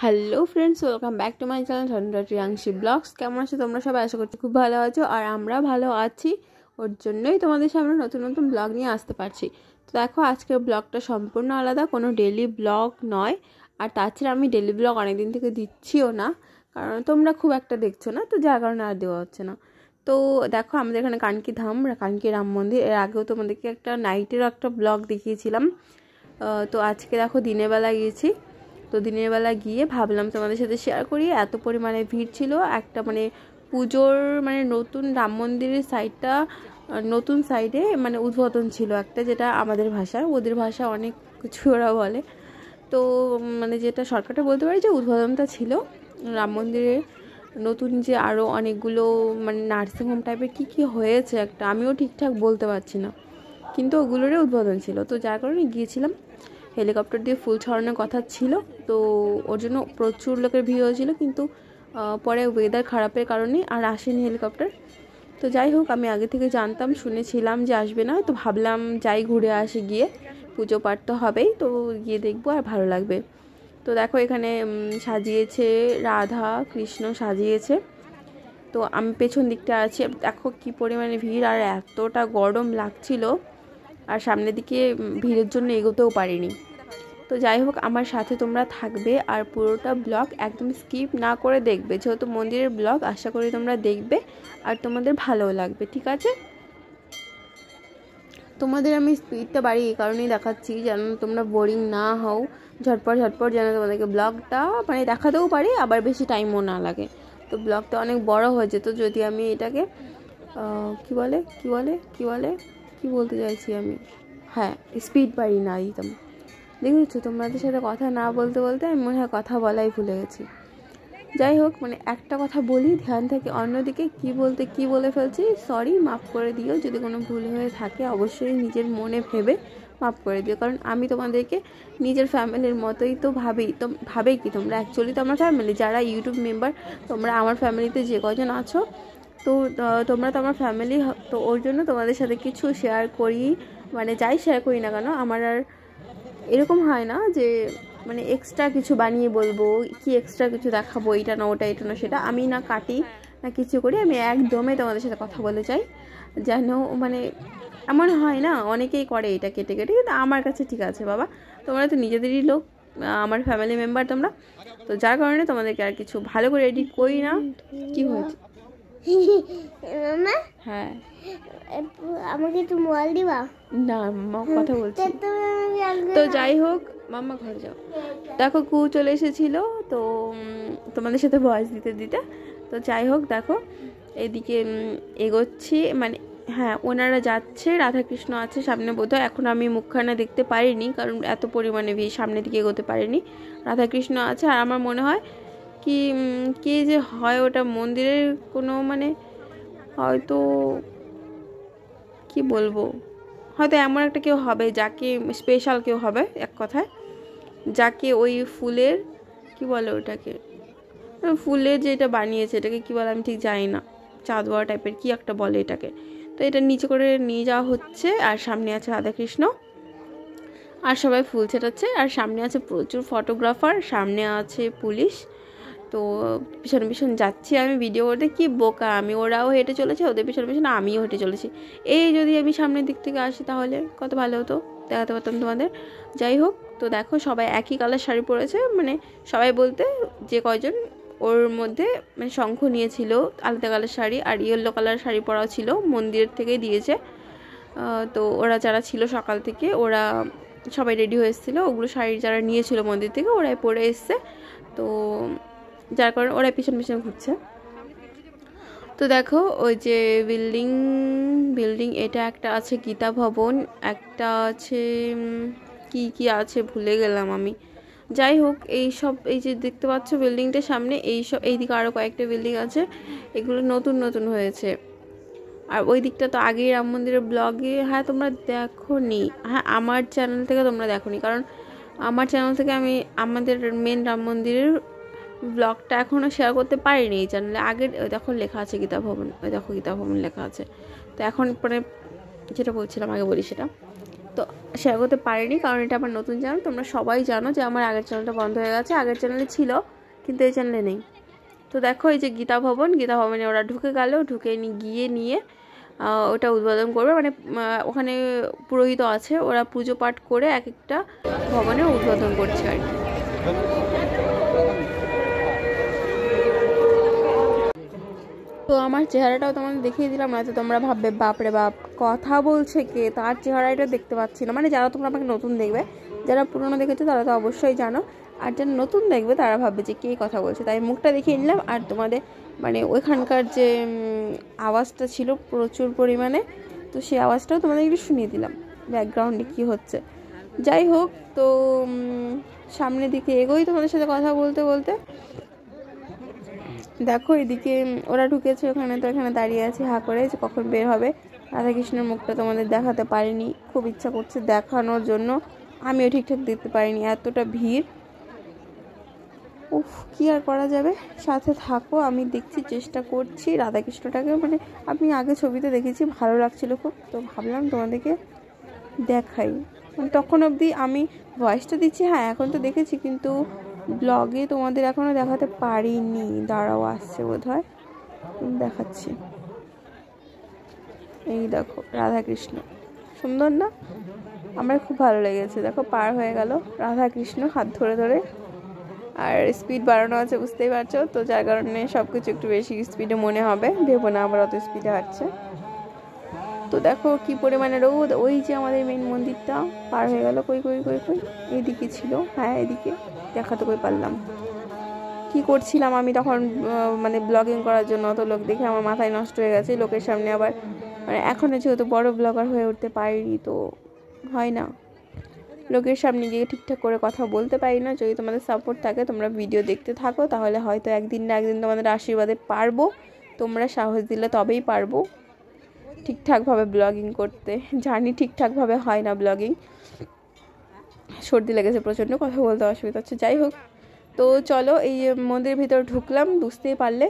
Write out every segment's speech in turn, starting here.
Hello friends, welcome back to my channel Jhanda Riyanshi vlogs. কেমন আছো তোমরা সবাই? আশা করছি খুব ভালো আছো, আর আমরা ভালো আছি। ওর জন্যই তোমাদের সামনে নতুন নতুন ব্লগ নিয়ে আসতে পারছি। তো দেখো, আজকের ব্লগটা সম্পূর্ণ আলাদা, কোনো ডেলি ব্লগ নয়। আর তাছাড়া আমি ডেলি ব্লগ অনেকদিন থেকে দিচ্ছিও না, কারণ তোমরা খুব একটা দেখছো না, তো যার কারণে আর দেওয়া হচ্ছে না। তো দেখো, আমাদের এখানে কানকি ধাম, কানকি রাম মন্দির, এর আগেও তোমাদেরকে একটা নাইটেরও একটা ব্লগ দেখিয়েছিলাম। তো আজকে দেখো দিনের বেলা গিয়েছি। তো দিনের বেলা গিয়ে ভাবলাম তোমাদের সাথে শেয়ার করি। এত পরিমাণে ভিড় ছিল, একটা মানে পুজোর মানে নতুন রাম মন্দিরের সাইডটা, নতুন সাইডে মানে উদ্বোধন ছিল একটা, যেটা আমাদের ভাষায়, ওদের ভাষা অনেক কিছু ওরা বলে। তো মানে যেটা শর্টকাটে বলতে পারি যে উদ্বোধনটা ছিল রাম মন্দিরে নতুন, যে আরও অনেকগুলো মানে নার্সিংহোম টাইপের কী হয়েছে একটা, আমিও ঠিকঠাক বলতে পারছি না, কিন্তু ওগুলোরই উদ্বোধন ছিল। তো যার কারণে গিয়েছিলাম। হেলিকপ্টার দিয়ে ফুল ছড়ানোর কথা ছিল, তো ওর জন্য প্রচুর লোকের ভিড় হয়েছিল, কিন্তু পরে ওয়েদার খারাপের কারণে আর আসেনি হেলিকপ্টার। তো যাই হোক, আমি আগে থেকে জানতাম, শুনেছিলাম যে আসবে না, তো ভাবলাম যাই ঘুরে আসি গিয়ে, পুজো পাঠ তো হবেই, তো গিয়ে দেখবো আর ভালো লাগবে। তো দেখো, এখানে সাজিয়েছে, রাধা কৃষ্ণ সাজিয়েছে। তো আমি পেছন দিকটা আছি, দেখো কি পরিমাণে ভিড়, আর এতটা গরম লাগছিল, আর সামনের দিকে ভিড়ের জন্য এগোতেও পারিনি। তো যাই হোক, আমার সাথে তোমরা থাকবে আর পুরোটা ব্লগ একদম স্কিপ না করে দেখবে, যেহেতু মন্দিরের ব্লগ, আশা করি তোমরা দেখবে আর তোমাদের ভালোও লাগবে, ঠিক আছে? তোমাদের আমি স্পিডটা বাড়ি এই কারণেই দেখাচ্ছি, যেন তোমরা বোরিং না হও, ঝটপট ঝটপট যেন তোমাদেরকে ব্লগটা মানে দেখাতেও পারি, আবার বেশি টাইমও না লাগে। তো ব্লগটা অনেক বড় হয়ে যেত যদি আমি এটাকে কি বলতে চাইছি আমি, হ্যাঁ, স্পিড বাড়ি না দিতাম। দেখেছো, তোমাদের সাথে কথা না বলতে বলতে আমি মনে হয় কথা বলাই ভুলে গেছি। যাই হোক, মানে একটা কথা বলি, ধ্যান থেকে অন্যদিকে কি বলে ফেলছি, সরি, মাফ করে দিও। যদি কোনো ভুল হয়ে থাকে অবশ্যই নিজের মনে ভেবে মাফ করে দিও, কারণ আমি তোমাদেরকে নিজের ফ্যামিলির মতোই তো ভাবি। তো কি তোমরা অ্যাকচুয়ালি তো আমার ফ্যামিলি, যারা ইউটিউব মেম্বার, তোমরা আমার ফ্যামিলিতে যে কজন আছো, তো তোমরা তো আমার ফ্যামিলি। তো ওর জন্য তোমাদের সাথে কিছু শেয়ার করি, মানে যাই শেয়ার করি না কেন, আমার আর এরকম হয় না যে মানে এক্সট্রা কিছু বানিয়ে বলবো, কি এক্সট্রা কিছু দেখাবো, এটা না ওটা, এটা না সেটা, আমি না কাটি না কিছু করি, আমি একদমই তোমাদের সাথে কথা বলে চাই, যেন মানে এমন হয় না, অনেকেই করে এটা কেটে কেটে, কিন্তু আমার কাছে ঠিক আছে বাবা, তোমরা তো নিজেদেরই লোক, আমার ফ্যামিলি মেম্বার তোমরা। তো যার কারণে তোমাদেরকে আর কিছু ভালো করে এডিট করি না। কি হয়েছে? হ্যাঁ, আমাকে একটু মোবাইল দিবা? না, কথা বলছি। তো যাই হোক, মাম্মা ঘরে যাও। দেখো, কু চলে এসেছিলো, তো তোমাদের সাথে ভয়েস দিতে দিতে। তো যাই হোক, দেখো এদিকে এগোচ্ছি, মানে হ্যাঁ, ওনারা যাচ্ছে, রাধাকৃষ্ণ আছে সামনে বোধহয়, এখন আমি মুখখানা দেখতে পারিনি, কারণ এত পরিমাণে ভিড়, সামনের দিকে এগোতে পারিনি। রাধাকৃষ্ণ আছে, আর আমার মনে হয় কি যে হয় ওটা মন্দিরের কোনো মানে হয়তো কি বলবো, হয়তো এমন একটা কেউ হবে, যাকে স্পেশাল কেউ হবে, এক কথায় যাকে ওই ফুলের কি বলে ওটাকে, ফুলের যেটা বানিয়েছে এটাকে কি বলে আমি ঠিক জানি না, চাঁদোয়া টাইপের কি একটা বলে এটাকে। তো এটা নিচে করে নিয়ে যাওয়া হচ্ছে, আর সামনে আছে রাধাকৃষ্ণ, আর সবাই ফুল ছেটাচ্ছে, আর সামনে আছে প্রচুর ফটোগ্রাফার, সামনে আছে পুলিশ। তো পিছনে পিছন যাচ্ছি আমি ভিডিও করতে, কি বোকা আমি, ওরাও হেঁটে চলেছে, ওদের পিছনে পিছনে আমিও হেঁটে চলেছি। এই যদি আমি সামনের দিক থেকে আসি তাহলে কত ভালো হতো, দেখাতে পারতাম তোমাদের। যাই হোক, তো দেখো সবাই একই কালার শাড়ি পরেছে, মানে সবাই বলতে যে কয়জন, ওর মধ্যে মানে শঙ্খ নিয়েছিল আলাদা কালার শাড়ি, আর ইয়েলো কালার শাড়ি পরাও ছিল, মন্দিরের থেকেই দিয়েছে। তো ওরা যারা ছিল সকাল থেকে, ওরা সবাই রেডি হয়ে এসেছিলো, ওগুলো শাড়ি যারা নিয়েছিল মন্দির থেকে ওরাই পরে এসছে, তো যার কারণে ওরা পিছন পিছন ঘুরছে। তো দেখো, ওই যে বিল্ডিং এটা একটা আছে গীতা ভবন, একটা আছে কি আছে ভুলে গেলাম আমি। যাই হোক, এই যে দেখতে পাচ্ছ বিল্ডিংটার সামনে, এইদিকে আরও কয়েকটা বিল্ডিং আছে, এগুলো নতুন নতুন হয়েছে। আর ওই দিকটা তো আগেই রাম মন্দিরের ব্লগে, হ্যাঁ তোমরা দেখোনি, হ্যাঁ আমার চ্যানেল থেকে তোমরা দেখোনি, কারণ আমার চ্যানেল থেকে আমি আমাদের মেন রাম মন্দিরের ব্লগটা এখনও শেয়ার করতে পারিনি এই চ্যানেলে। আগের দেখো লেখা আছে গীতা ভবন, ওই দেখো গীতা ভবন লেখা আছে। তো এখন মানে যেটা বলছিলাম আগে বলি সেটা, তো শেয়ার করতে পারিনি, কারণ এটা আমার নতুন চ্যানেল। তোমরা সবাই জানো যে আমার আগের চ্যানেলটা বন্ধ হয়ে গেছে, আগের চ্যানেলে ছিল কিন্তু এই চ্যানেলে নেই। তো দেখো এই যে গীতা ভবনে ওরা ঢুকে গেল, ঢুকে নিয়ে ওটা উদ্বোধন করবে, মানে ওখানে পুরোহিত আছে, ওরা পুজো পাঠ করে এক একটা ভবনে উদ্বোধন করছে আর কি। তো আমার চেহারাটাও তোমাদের দেখিয়ে দিলাম, না তো তোমরা ভাববে বাপরে বাপ কথা বলছে কে, তার চেহারাটা দেখতে পাচ্ছি না। মানে যারা তোমরা আমাকে নতুন দেখবে, যারা পুরনো দেখেছো তারা তো অবশ্যই জানো, আর যারা নতুন দেখবে তারা ভাববে যে কে কথা বলছে। তাই মুখটা দেখিয়ে নিলাম, আর তোমাদের মানে ওইখানকার যে আওয়াজটা ছিল প্রচুর পরিমাণে, তো সেই আওয়াজটাও তোমাদের একটু শুনিয়ে দিলাম ব্যাকগ্রাউন্ডে কি হচ্ছে। যাই হোক, তো সামনের দিকে এগোই তোমাদের সাথে কথা বলতে বলতে। দেখো এদিকে ওরা ঢুকেছে ওখানে, তো এখানে দাঁড়িয়ে আছি হা করে যে কখন বের হবে। রাধাকৃষ্ণের মুখটা তোমাদের দেখাতে পারিনি, খুব ইচ্ছা করছে দেখানোর জন্য, আমিও ঠিকঠাক দেখতে পারিনি, এতটা ভিড়। উফ, কি আর করা যাবে, সাথে থাকো, আমি দেখছি, চেষ্টা করছি রাধাকৃষ্ণটাকে। মানে আমি আগে ছবিতে দেখেছি, ভালো লাগছিল খুব, তো ভাবলাম তোমাদেরকে দেখাই। মানে তখন অবধি আমি ভয়েসটা দিচ্ছি, হ্যাঁ এখন তো দেখেছি, কিন্তু ব্লগে তোমাদের এখনও দেখাতে পারিনি। দাঁড়াও, আসছে বোধ হয়, দেখাচ্ছি। এই দেখো রাধাকৃষ্ণ, সুন্দর না? আমার খুব ভালো লেগেছে। দেখো পার হয়ে গেল রাধাকৃষ্ণ হাত ধরে ধরে, আর স্পিড বাড়ানো আছে বুঝতেই পারছো, তো যার কারণে সব কিছু একটু বেশি স্পিডে মনে হবে, ভেবো না আবার অত স্পিডে হাঁটছে। তো দেখো কি পরিমাণে রোদ। ওই যে আমাদের মেন মন্দিরটা পার হয়ে গেল, কই কই কই কই এইদিকে ছিল, হ্যাঁ এদিকে দেখাতে কই পারলাম। কি করছিলাম আমি তখন, মানে ব্লগিং করার জন্য অত লোক দেখে আমার মাথায় নষ্ট হয়ে গেছে। লোকের সামনে আবার মানে এখনও যেহেতু বড় ব্লগার হয়ে উঠতে পারিনি, তো হয় না, লোকের সামনে গিয়ে ঠিকঠাক করে কথা বলতে পারি না। যদি তোমাদের সাপোর্ট থাকে, তোমরা ভিডিও দেখতে থাকো, তাহলে হয়তো একদিন না একদিন তোমাদের আশীর্বাদে পারবো। তোমরা সাহস দিলে তবেই পারবো ঠিকঠাকভাবে ব্লগিং করতে। জানি ঠিকঠাকভাবে হয় না ব্লগিং, সর্দি লেগেছে প্রচণ্ড, কথা বলতে অসুবিধা হচ্ছে। যাই হোক, তো চলো এই মন্দিরের ভিতরে ঢুকলাম, বুঝতেই পারলে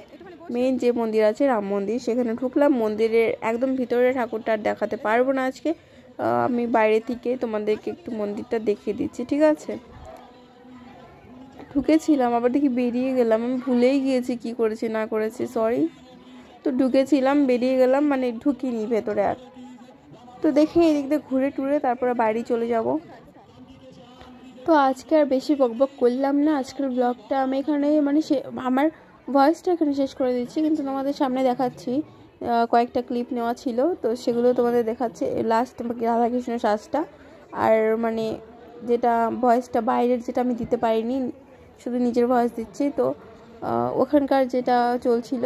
মেন যে মন্দির আছে রাম মন্দির, সেখানে ঢুকলাম। মন্দিরের একদম ভিতরে ঠাকুরটা দেখাতে পারবো না আজকে, আমি বাইরে থেকে তোমাদেরকে একটু মন্দিরটা দেখিয়ে দিচ্ছি, ঠিক আছে? ঢুকেছিলাম, আবার দেখি বেরিয়ে গেলাম, আমি ভুলেই গিয়েছি কি করেছি না করেছি, সরি। তো ঢুকেছিলাম, বেরিয়ে গেলাম, মানে ঢুকিনি ভেতরে আর। তো দেখে এদিক দিয়ে ঘুরে টুরে তারপরে বাড়ি চলে যাব। তো আজকে আর বেশি বকবক করলাম না, আজকের ব্লগটা আমি এখানে মানে আমার ভয়েসটা এখানে শেষ করে দিচ্ছি, কিন্তু তোমাদের সামনে দেখাচ্ছি কয়েকটা ক্লিপ নেওয়া ছিল, তো সেগুলো তোমাদের দেখাচ্ছে। লাস্ট রাধাকৃষ্ণ সাজটা, আর মানে যেটা ভয়েসটা বাইরের যেটা আমি দিতে পারিনি, শুধু নিজের ভয়েস দিচ্ছি। তো ওখানকার যেটা চলছিল,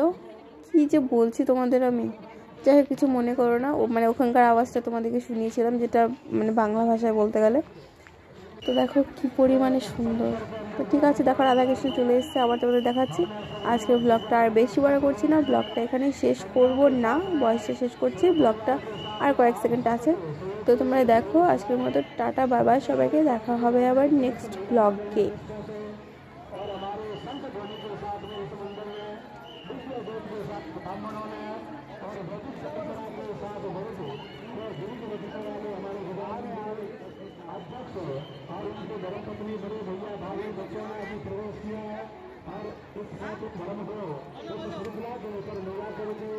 কী যে বলছি তোমাদের আমি, যাই হোক কিছু মনে করো না, মানে ওখানকার আওয়াজটা তোমাদেরকে শুনিয়েছিলাম, যেটা মানে বাংলা ভাষায় বলতে গেলে। তো দেখো কি পরিমাণে সুন্দর। তো ঠিক আছে, দেখো রাধাকৃষ্ণ চলে এসেছে, আবার তোমাদের দেখাচ্ছি। আজকের ব্লগটা আর বেশি বড় করছি না, ব্লগটা এখানে শেষ করব না, ভয়েসটা শেষ করছি, ব্লগটা আর কয়েক সেকেন্ড আছে। তো তোমরা দেখো, আজকের মতো টাটা বাই বাই সবাইকে, দেখা হবে আবার নেক্সট ব্লগে। और उनके बड़े पत्नी बड़े भैया भाभी बच्चों ने अभी प्रवेश किया है, और इस धर्म को इस श्रृंखला के ऊपर मेला करके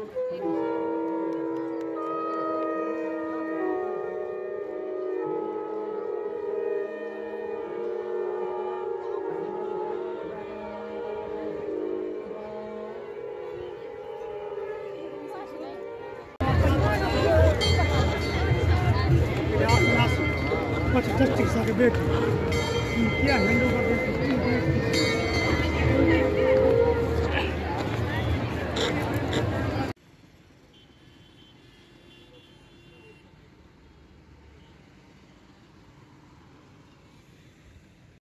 Just 6 seconds. Yeah,